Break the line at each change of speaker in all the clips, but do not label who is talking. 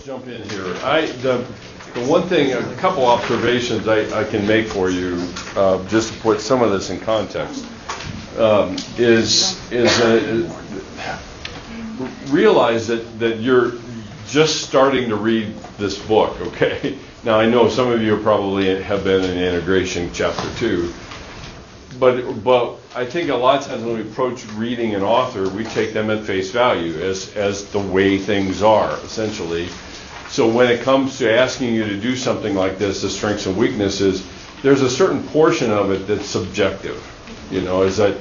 Jump in here. The one thing, a couple observations I can make for you, just to put some of this in context, is realize that you're just starting to read this book. Okay. Now I know some of you probably have been in integration chapter 2, but I think a lot of times when we approach reading an author, we take them at face value as the way things are, essentially. So when it comes to asking you to do something like this, the strengths and weaknesses, there's a certain portion of it that's subjective. You know, is that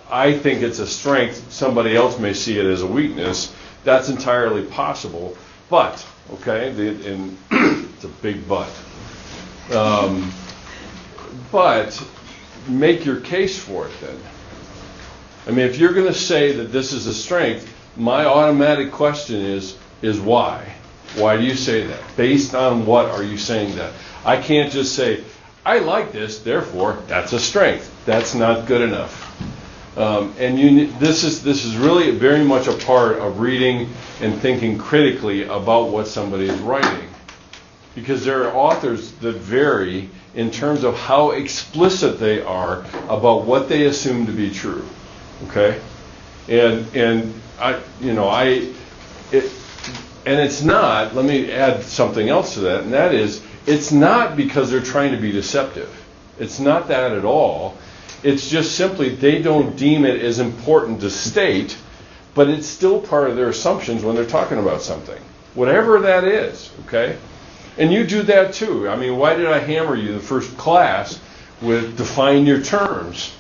I think it's a strength, somebody else may see it as a weakness. That's entirely possible. But, okay, and it's a big but. But make your case for it then. I mean, if you're going to say that this is a strength, my automatic question is why? Why do you say that? Based on what are you saying that? I can't just say, I like this, therefore that's a strength. That's not good enough. This is really very much a part of reading and thinking critically about what somebody is writing. Because there are authors that vary in terms of how explicit they are about what they assume to be true. Okay? And it's not, let me add something else to that, and that is, it's not because they're trying to be deceptive. It's not that at all. It's just simply they don't deem it as important to state, but it's still part of their assumptions when they're talking about something. Whatever that is, okay? And you do that too. I mean, why did I hammer you the first class with define your terms?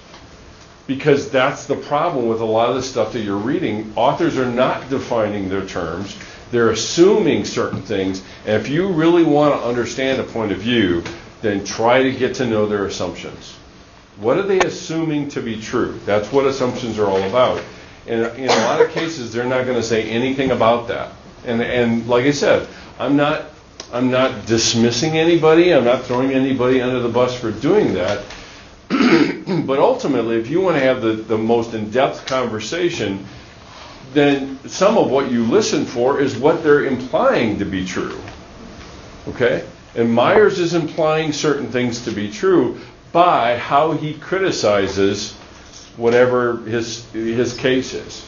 Because that's the problem with a lot of the stuff that you're reading. Authors are not defining their terms. They're assuming certain things. And if you really want to understand a point of view, then try to get to know their assumptions. What are they assuming to be true? That's what assumptions are all about. And in a lot of cases, they're not going to say anything about that. And like I said, I'm not dismissing anybody. I'm not throwing anybody under the bus for doing that. But ultimately, if you want to have the most in-depth conversation, then some of what you listen for is what they're implying to be true. Okay? And Myers is implying certain things to be true by how he criticizes whatever his case is.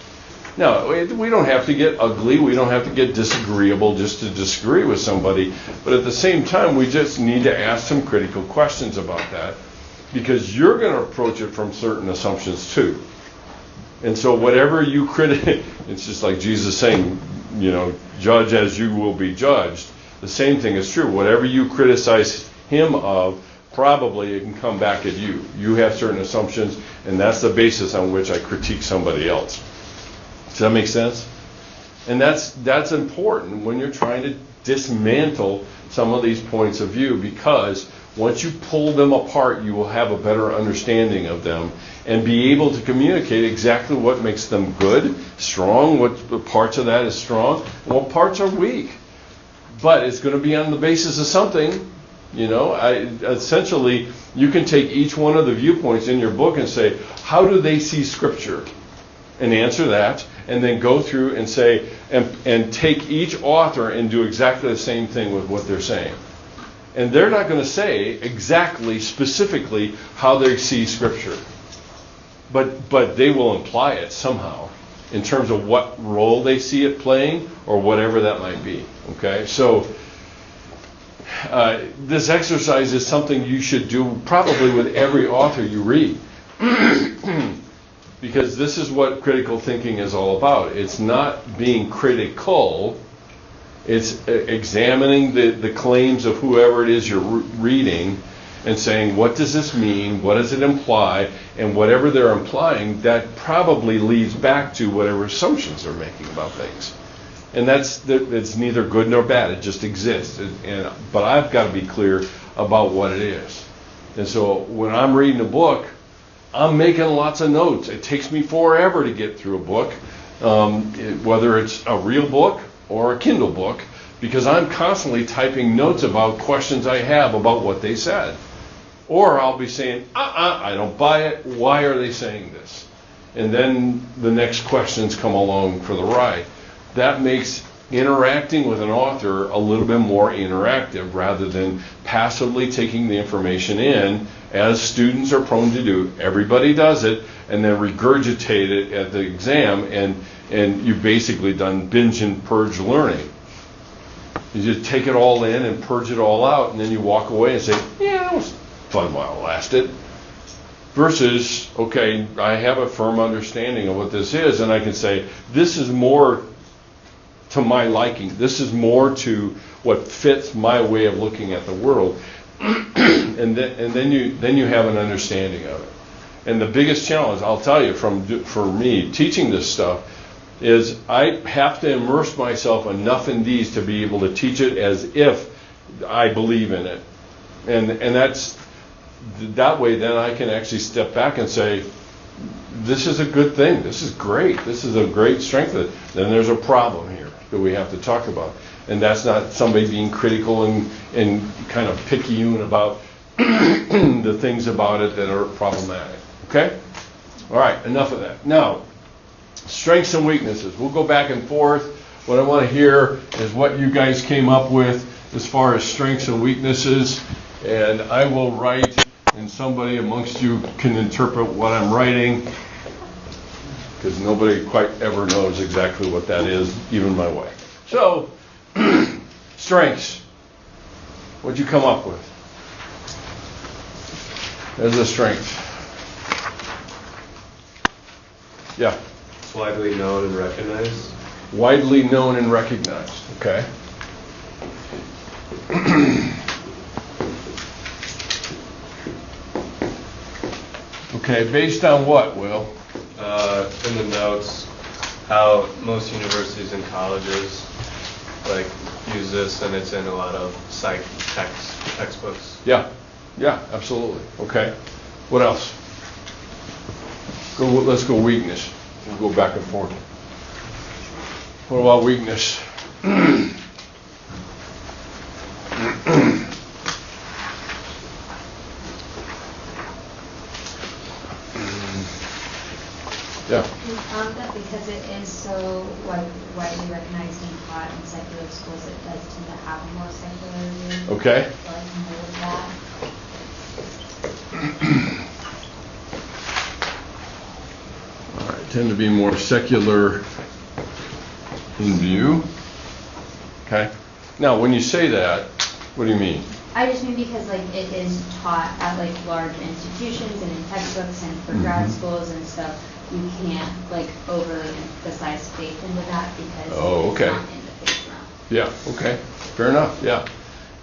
Now, we don't have to get ugly. We don't have to get disagreeable just to disagree with somebody. But at the same time, we just need to ask some critical questions about that, because you're going to approach it from certain assumptions too. And so whatever you it's just like Jesus saying, you know, judge as you will be judged. The same thing is true. Whatever you criticize him of, probably it can come back at you. You have certain assumptions, and that's the basis on which I critique somebody else. Does that make sense? And that's important when you're trying to dismantle some of these points of view, because once you pull them apart, you will have a better understanding of them and be able to communicate exactly what makes them good, strong, what parts of that is strong, and what parts are weak. But it's going to be on the basis of something. You know, essentially, you can take each one of the viewpoints in your book and say, how do they see Scripture? And answer that, and then go through and say, and take each author and do exactly the same thing with what they're saying. And they're not going to say exactly, specifically, how they see Scripture. But they will imply it somehow in terms of what role they see it playing or whatever that might be. Okay? So this exercise is something you should do probably with every author you read. Because this is what critical thinking is all about. It's not being critical. It's examining the claims of whoever it is you're reading and saying, what does this mean? What does it imply? And whatever they're implying, that probably leads back to whatever assumptions they're making about things. And it's neither good nor bad. It just exists. But I've got to be clear about what it is. And so when I'm reading a book, I'm making lots of notes. It takes me forever to get through a book, whether it's a real book or a Kindle book, because I'm constantly typing notes about questions I have about what they said. Or I'll be saying, I don't buy it. Why are they saying this? And then the next questions come along for the ride. That makes interacting with an author a little bit more interactive rather than passively taking the information in, as students are prone to do. Everybody does it, and then regurgitate it at the exam, and you've basically done binge and purge learning. You just take it all in and purge it all out, and then you walk away and say, yeah, that was fun while it lasted. Versus, okay, I have a firm understanding of what this is, and I can say, this is more to my liking. This is more to what fits my way of looking at the world. and then you have an understanding of it. And the biggest challenge, I'll tell you, for me teaching this stuff, is I have to immerse myself enough in these to be able to teach it as if I believe in it. And that's that way. Then I can actually step back and say, this is a good thing. This is great. This is a great strength. Then there's a problem here that we have to talk about. And that's not somebody being critical and kind of picayune about the things about it that are problematic. Okay? All right, enough of that. Now, strengths and weaknesses. We'll go back and forth. What I want to hear is what you guys came up with as far as strengths and weaknesses. And I will write, and somebody amongst you can interpret what I'm writing, because nobody quite ever knows exactly what that is, even my wife. So, strengths. What'd you come up with? There's a strength. Yeah.
It's widely known and recognized.
Widely known and recognized. Okay. Okay, based on what, Will?
In the notes, how most universities and colleges use this, and it's in a lot of psych textbooks.
Yeah, absolutely. Okay. What else? Let's go weakness. We'll go back and forth. What about weakness? Yeah.
That because it is so widely recognized and taught in secular schools, it does tend to have a more secular view.
Okay.
So I can go with that.
All right. Tend to be more secular in view. Okay. Now, when you say that, what do you mean?
I just mean because it is taught at large institutions and in textbooks and for grad schools and stuff. You can't overly emphasize faith into that because it's not in the faith realm.
Yeah, okay. Fair enough, yeah.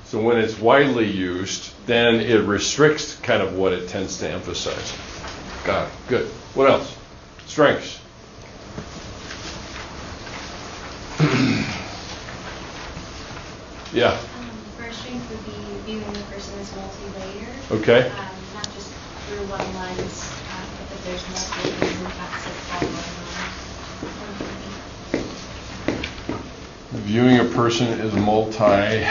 So when it's widely used, then it restricts kind of what it tends to emphasize. Got it. Good. What else? Strengths. Yeah.
First strength would be viewing the person as multi-layered.
Okay.
Not just through one lens, but that there's multiple things and facets all going on.
Viewing a person as multi-layered.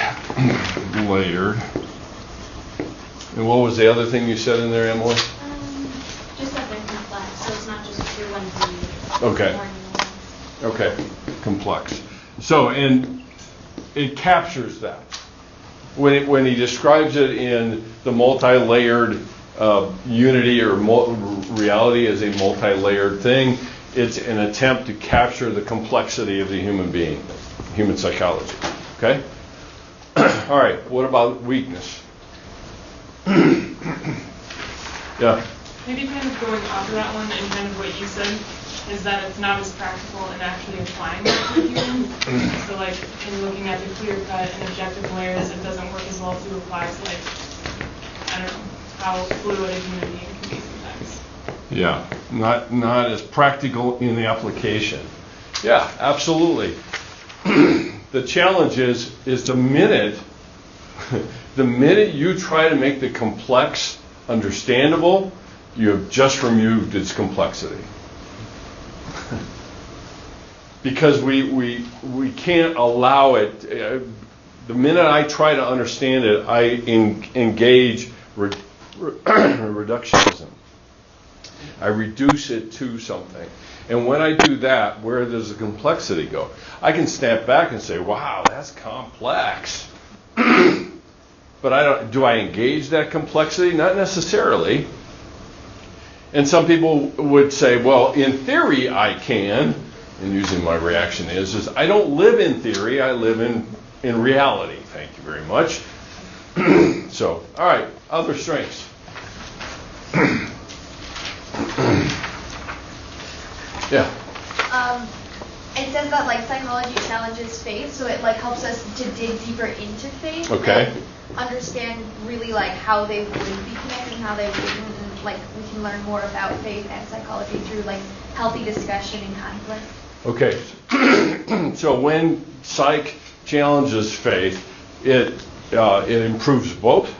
And what was the other thing you said in there, Emily?
Just that they're complex, so it's not just through one view.
Okay. Okay. Complex. So, and it captures that. When he describes it in the multi-layered unity or reality as a multi-layered thing, it's an attempt to capture the complexity of the human being, human psychology. Okay? All right, what about weakness? Yeah.
Maybe kind of going off of that one and kind of what you said is that it's not as practical in actually applying that curriculum. So in looking at the clear cut and objective layers, it doesn't work as well to apply to I don't know, how fluid a human being can be sometimes.
Yeah, not as practical in the application. Yeah, absolutely. The challenge is the minute you try to make the complex understandable, you have just removed its complexity. Because we can't allow it. The minute I try to understand it, I engage reductionism. I reduce it to something. And when I do that, where does the complexity go? I can snap back and say, wow, that's complex. But do I engage that complexity? Not necessarily. And some people would say, well, in theory I can. And usually my reaction is I don't live in theory, I live in reality. Thank you very much. So, all right, other strengths. Yeah.
It says that like psychology challenges faith, so it like helps us to dig deeper into faith.
Okay.
And understand really like how they would be connected and how they wouldn't. And, like we can learn more about faith and psychology through like healthy discussion and conflict.
Okay. So when psych challenges faith, it improves both.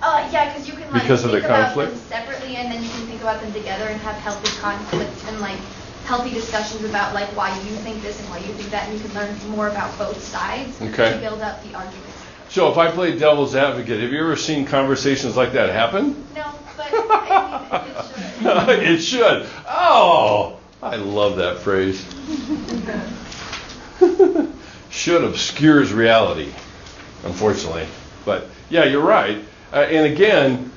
Yeah, because you can like
Because of
think
the
about
conflict?
them separately, and then you can think about them together and have healthy conflict and like healthy discussions about like why you think this and why you think that, and you can learn more about both sides
Okay.
to build up the argument.
So if I play devil's advocate, have you ever seen conversations like that happen?
No, but I mean, it should.
It should. Oh, I love that phrase. Should obscures reality, unfortunately. But yeah, you're right. And again,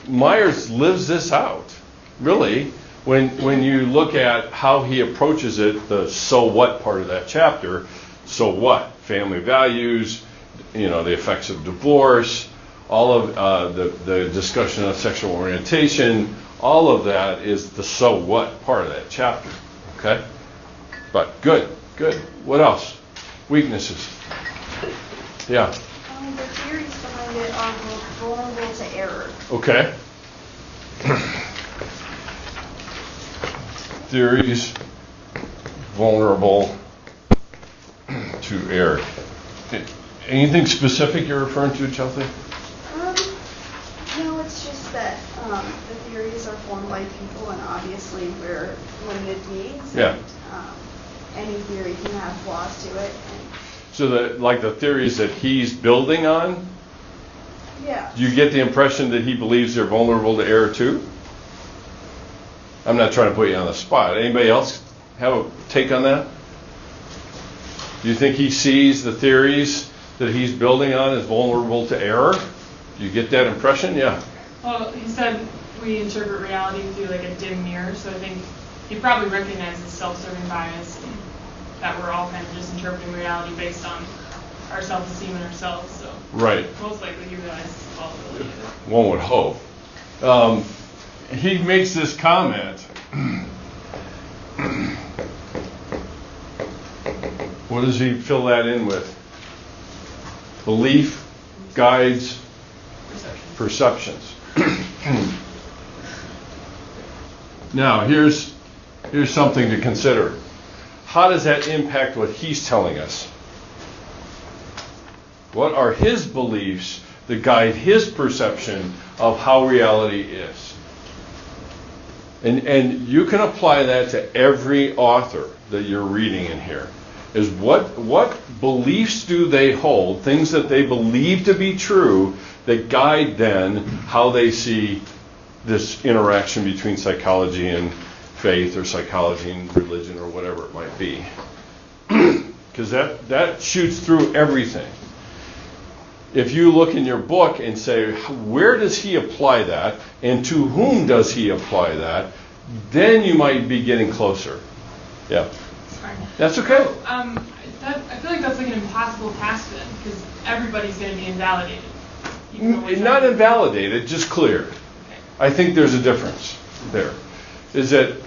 Myers lives this out, really. When you look at how he approaches it, the so what part of that chapter, so what? Family values, the effects of divorce, all of the discussion of sexual orientation, all of that is the so what part of that chapter. Okay? But good. What else? Weaknesses. Yeah.
The theories behind it are vulnerable to error.
Okay. Theories vulnerable to error. Anything specific you're referring to, Chelsea?
No, it's just that the theories are formed by people, and obviously we're limited beings.
Yeah.
And, any theory can have flaws to it.
So the theories that he's building on,
Yeah.
do you get the impression that he believes they're vulnerable to error too? I'm not trying to put you on the spot. Anybody else have a take on that? Do you think he sees the theories that he's building on as vulnerable to error? Do you get that impression? Yeah.
Well, he said we interpret reality through like a dim mirror, so I think he probably recognizes self-serving bias and that we're all kind of just interpreting reality based on our self-esteem and ourselves. So
Right.
most likely he realizes the possibility of it.
One would hope. He makes this comment. What does he fill that in with? Belief guides perceptions. Now, here's something to consider. How does that impact what he's telling us? What are his beliefs that guide his perception of how reality is? And you can apply that to every author that you're reading in here. Is what beliefs do they hold, things that they believe to be true, that guide then how they see this interaction between psychology and faith, or psychology and religion, or whatever it might be. Because that shoots through everything. If you look in your book and say, where does he apply that, and to whom does he apply that, then you might be getting closer. Yeah.
Sorry.
That's okay.
I feel like that's like an impossible task then, because everybody's going to be invalidated.
Not invalidated, just clear.
Okay.
I think there's a difference there. Is that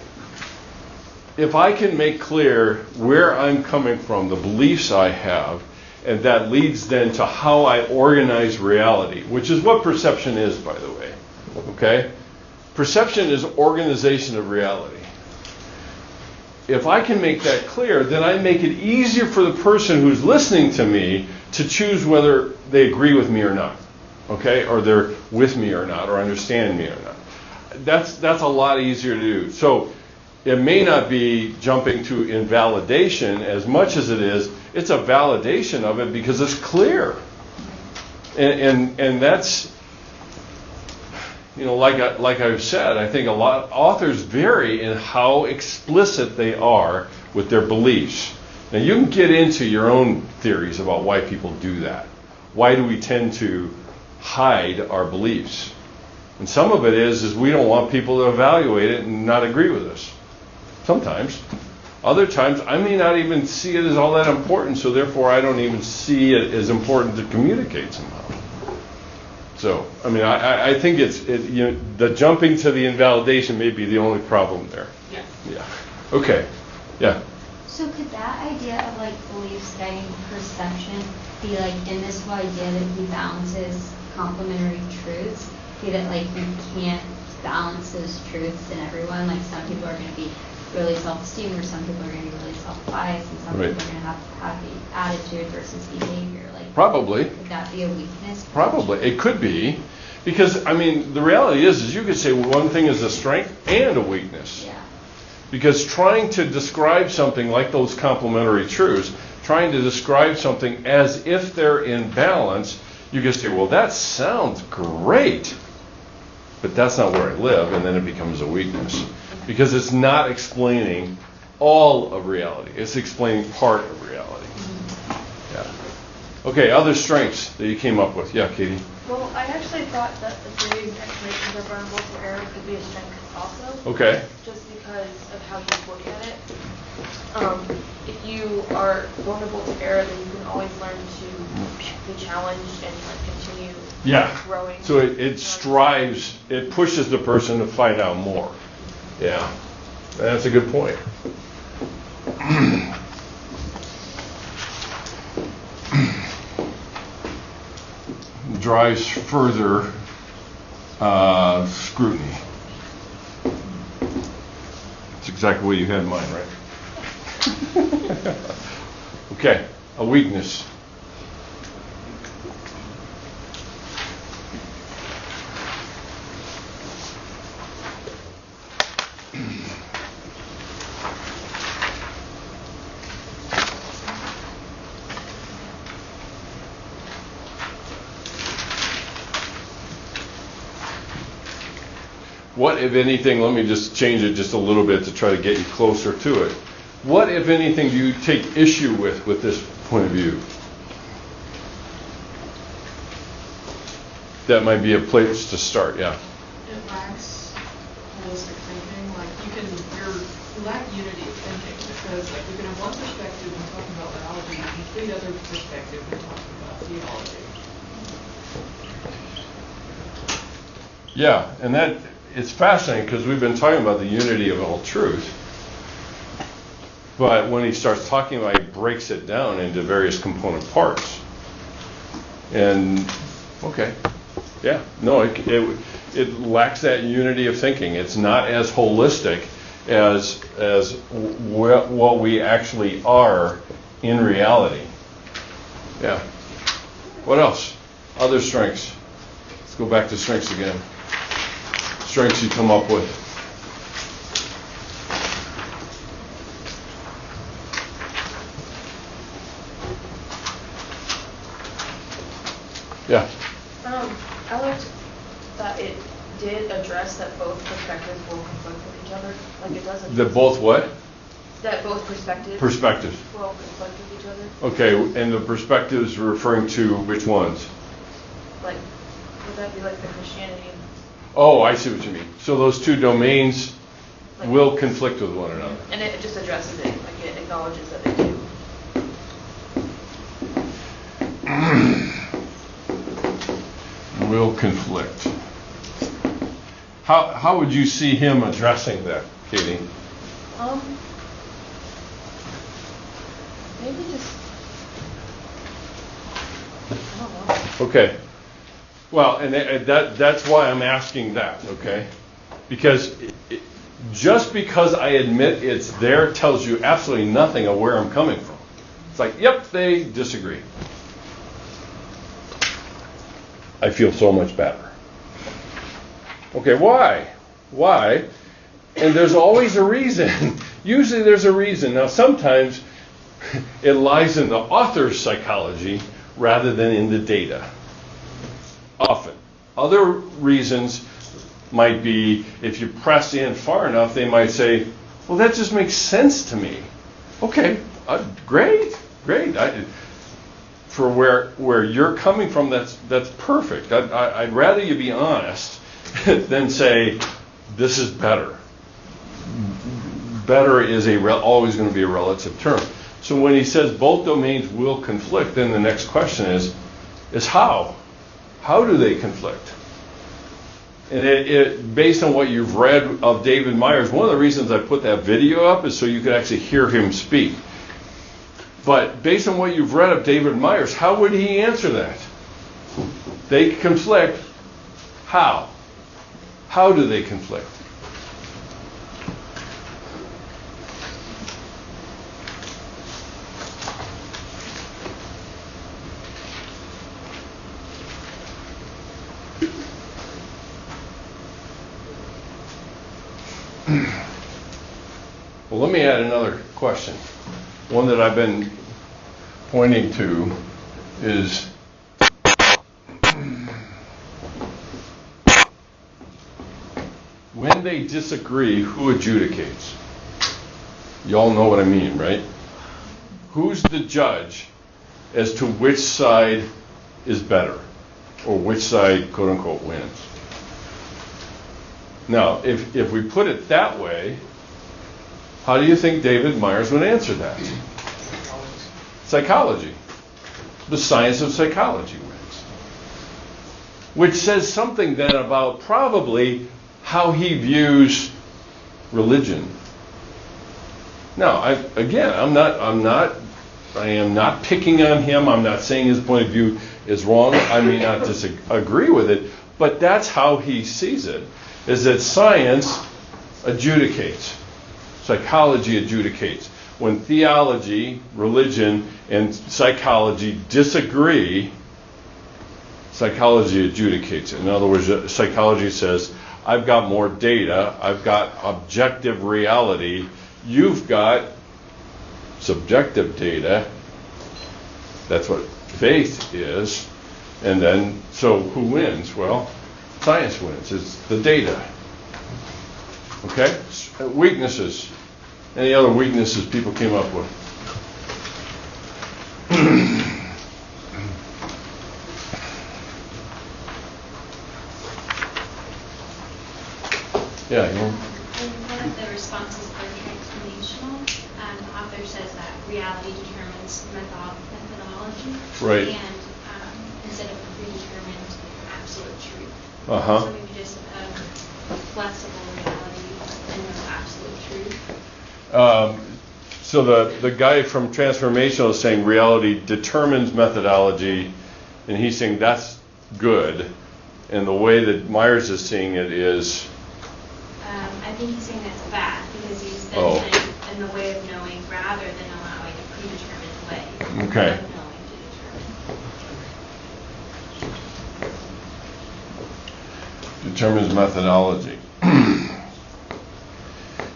if I can make clear where I'm coming from, the beliefs I have, and that leads then to how I organize reality, which is what perception is, by the way. Okay? Perception is organization of reality. If I can make that clear, then I make it easier for the person who's listening to me to choose whether they agree with me or not. Okay? Or they're with me or not, or understand me or not. That's a lot easier to do. So it may not be jumping to invalidation as much as it's a validation of it because it's clear. And that's, like I've said, I think a lot of authors vary in how explicit they are with their beliefs. Now you can get into your own theories about why people do that. Why do we tend to hide our beliefs? And some of it is we don't want people to evaluate it and not agree with us. Sometimes. Other times, I may not even see it as all that important, so therefore I don't even see it as important to communicate somehow. So, I mean, I think the jumping to the invalidation may be the only problem there.
Yes.
Yeah. Okay. Yeah.
So could that idea of like belief setting perception be like in this whole idea that he balances complementary truths? Be that like you can't balance those truths in everyone. Like some people are going to be really self-esteem, or some people are going to be really self-biased, and some people are going to have happy attitude versus behavior. Like
Probably.
Could that be a weakness?
Probably. It could be. Because, I mean, the reality is you could say one thing is a strength and a weakness.
Yeah.
Because trying to describe something like those complementary truths, trying to describe something as if they're in balance, you can say, well, that sounds great, but that's not where I live, and then it becomes a weakness. Because it's not explaining all of reality. It's explaining part of reality. Yeah. Okay, other strengths that you came up with. Yeah, Katie?
Well, I actually thought that the theory of explanations are vulnerable to error could be a strength also.
Okay.
Just because of how you look at it. If you are vulnerable to error, then you can always learn to be challenged and continue growing.
So it strives, it pushes the person to find out more. Yeah, that's a good point. Drives further scrutiny. That's exactly what you had in mind, right? Okay, a weakness. What, if anything, let me just change it just a little bit to try to get you closer to it. What, if anything, do you take issue with this point of view? That might be a place to start, yeah.
It lacks holistic thinking. Like you lack unity of thinking, because like we can have one perspective when talking about biology and a complete other perspective when talking about theology.
Yeah, and that it's fascinating because we've been talking about the unity of all truth. But when he starts talking about it, he breaks it down into various component parts. And, okay, yeah, no, it lacks that unity of thinking. It's not as holistic as what we actually are in reality. Yeah. What else? Other strengths. Let's go back to strengths again. Strengths you come up with. Yeah.
I liked that it did address that both perspectives will conflict with each other. Like it doesn't.
That both what?
That both perspectives.
Perspectives.
Will conflict with each other.
Okay, and the perspectives referring to which ones?
Like, would that be like the Christianity?
Oh, I see what you mean. So those two domains will conflict with one another.
And it just addresses it, like it acknowledges that they do.
Will conflict. How would you see him addressing that, Katie?
Maybe just, I don't know.
Okay. Well, and that's why I'm asking that, okay? Because just because I admit it's there tells you absolutely nothing of where I'm coming from. It's like, yep, they disagree. I feel so much better. Okay, why? Why? And there's always a reason. Usually there's a reason. Now, sometimes it lies in the author's psychology rather than in the data. Often. Other reasons might be, if you press in far enough, they might say, well, that just makes sense to me. Okay, great. For where you're coming from, that's perfect. I'd rather you be honest than say, this is better. Better is always going to be a relative term. So when he says both domains will conflict, then the next question is how? How do they conflict? And based on what you've read of David Myers, one of the reasons I put that video up is so you could actually hear him speak. But based on what you've read of David Myers, how would he answer that? They conflict. How? How do they conflict? Well, let me add another question. One that I've been pointing to is when they disagree, who adjudicates? You all know what I mean, right? Who's the judge as to which side is better or which side, quote unquote, wins? Now, if we put it that way, how do you think David Myers would answer that? Psychology. The science of psychology wins. Which says something then about probably how he views religion. Now, I am not picking on him. I'm not saying his point of view is wrong. I may not disagree with it, but that's how he sees it, is that science adjudicates. Psychology adjudicates. When theology, religion, and psychology disagree, psychology adjudicates it. In other words, psychology says, I've got more data, I've got objective reality, you've got subjective data. That's what faith is. And then, so who wins? Well, science wins. It's the data. Okay? Weaknesses. Any other weaknesses people came up with? Yeah, you want?
One of the responses are transformational. The author says that reality determines methodology.
Right.
And instead of predetermined absolute truth.
Uh-huh.
So maybe just a flexible reality and no absolute truth.
So the guy from Transformational is saying reality determines methodology, and he's saying that's good. And the way that Myers is seeing it is...
I think he's saying that's bad, because he's then in the way of knowing rather than allowing a predetermined way
Okay.
of knowing to determine.
Determines methodology.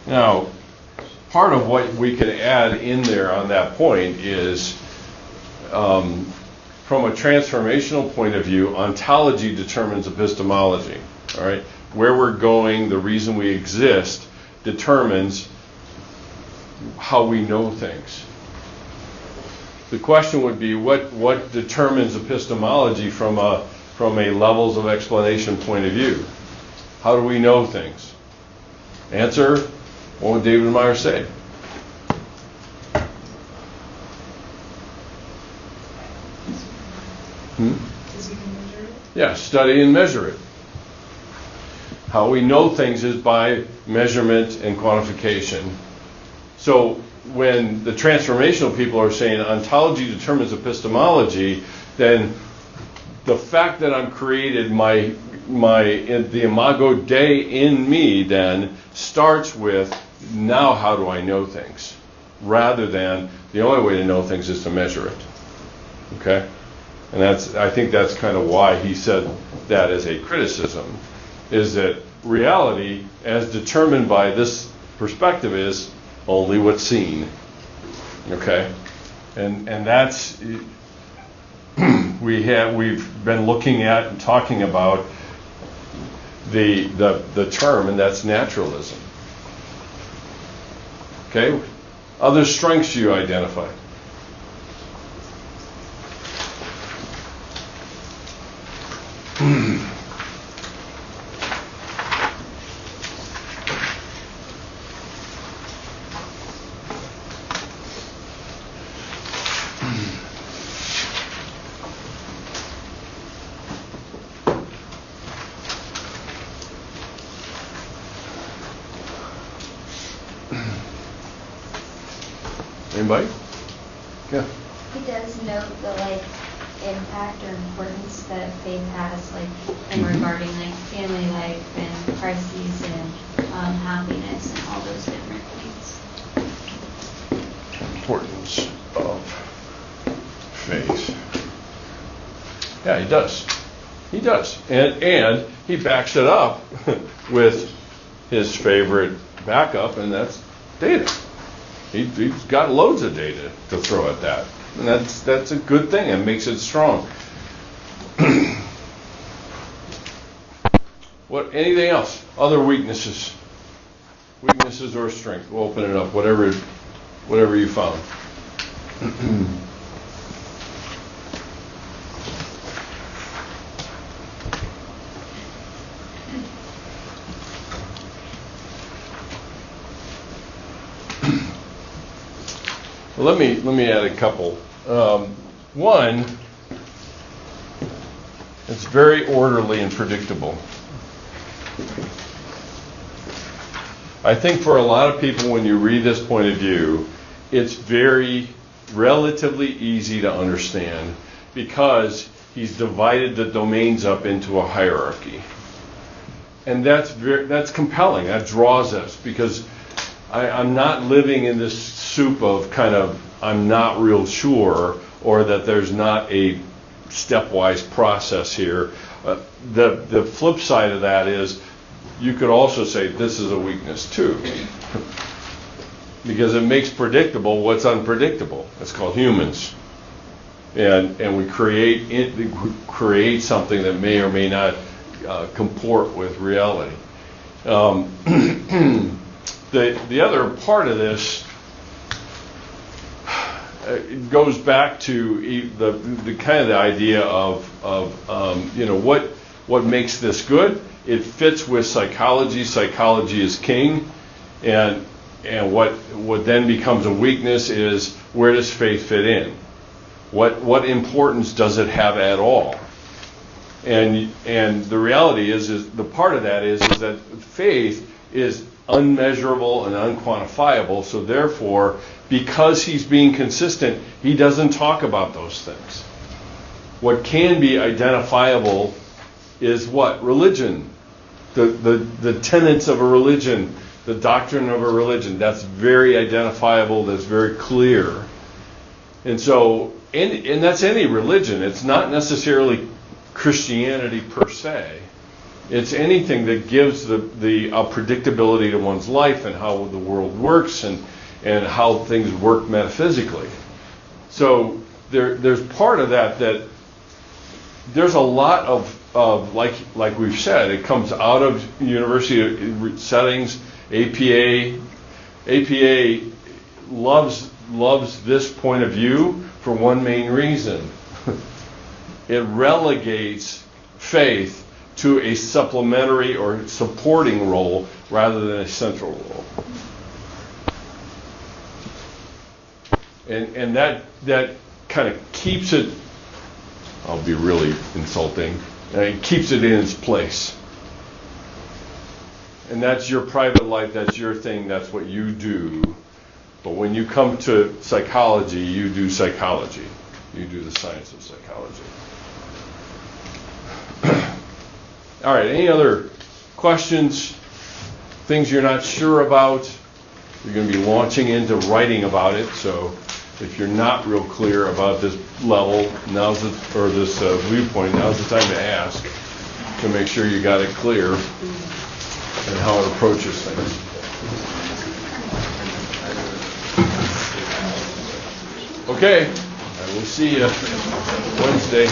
Now, part of what we could add in there on that point is, from a transformational point of view, ontology determines epistemology. All right, where we're going, the reason we exist, determines how we know things. The question would be, what determines epistemology from a levels of explanation point of view? How do we know things? Answer, what would David Myers say? Yeah, study and measure it. How we know things is by measurement and quantification. So when the transformational people are saying ontology determines epistemology, then the fact that I'm created, the imago Dei in me then starts with, now how do I know things? Rather than the only way to know things is to measure it. Okay? And I think that's kind of why he said that as a criticism, is that reality, as determined by this perspective, is only what's seen. Okay? And that's, we've been looking at and talking about the term, and that's naturalism. Okay? Other strengths you identified. Anybody? Yeah.
He does note the impact or importance that faith has in regarding family life and crises and happiness and all those different things.
Importance of faith. Yeah, he does. He does. And he backs it up with his favorite backup, and that's data. He's got loads of data to throw at that. And that's a good thing. It makes it strong. Anything else? Other weaknesses? Weaknesses or strength? We'll open it up. Whatever you found. Let me add a couple. One, it's very orderly and predictable. I think for a lot of people, when you read this point of view, it's relatively easy to understand because he's divided the domains up into a hierarchy. And that's compelling. That draws us because I'm not living in this soup of kind of I'm not real sure, or that there's not a stepwise process here. The flip side of that is you could also say this is a weakness too, because it makes predictable what's unpredictable. It's called humans, and we create something that may or may not comport with reality. The other part of this goes back to the kind of the idea of what makes this good. It fits with psychology. Psychology is king, and what then becomes a weakness is where does faith fit in? What importance does it have at all? And the reality is the part of that is that faith is unmeasurable and unquantifiable. So therefore, because he's being consistent, he doesn't talk about those things. What can be identifiable is what? Religion. The tenets of a religion, the doctrine of a religion. That's very identifiable, that's very clear. And so, and that's any religion. It's not necessarily Christianity per se. It's anything that gives the predictability to one's life and how the world works and how things work metaphysically. So there's part of that there's a lot of like we've said, it comes out of university settings. APA loves this point of view for one main reason. It relegates faith to a supplementary or supporting role rather than a central role. And that kind of keeps it, I'll be really insulting, it keeps it in its place. And that's your private life, that's your thing, that's what you do. But when you come to psychology, you do psychology. You do the science of psychology. All right, any other questions, things you're not sure about? You're going to be launching into writing about it, so if you're not real clear about this level, this viewpoint, now's the time to ask to make sure you got it clear and how it approaches things. Okay, I will see you Wednesday.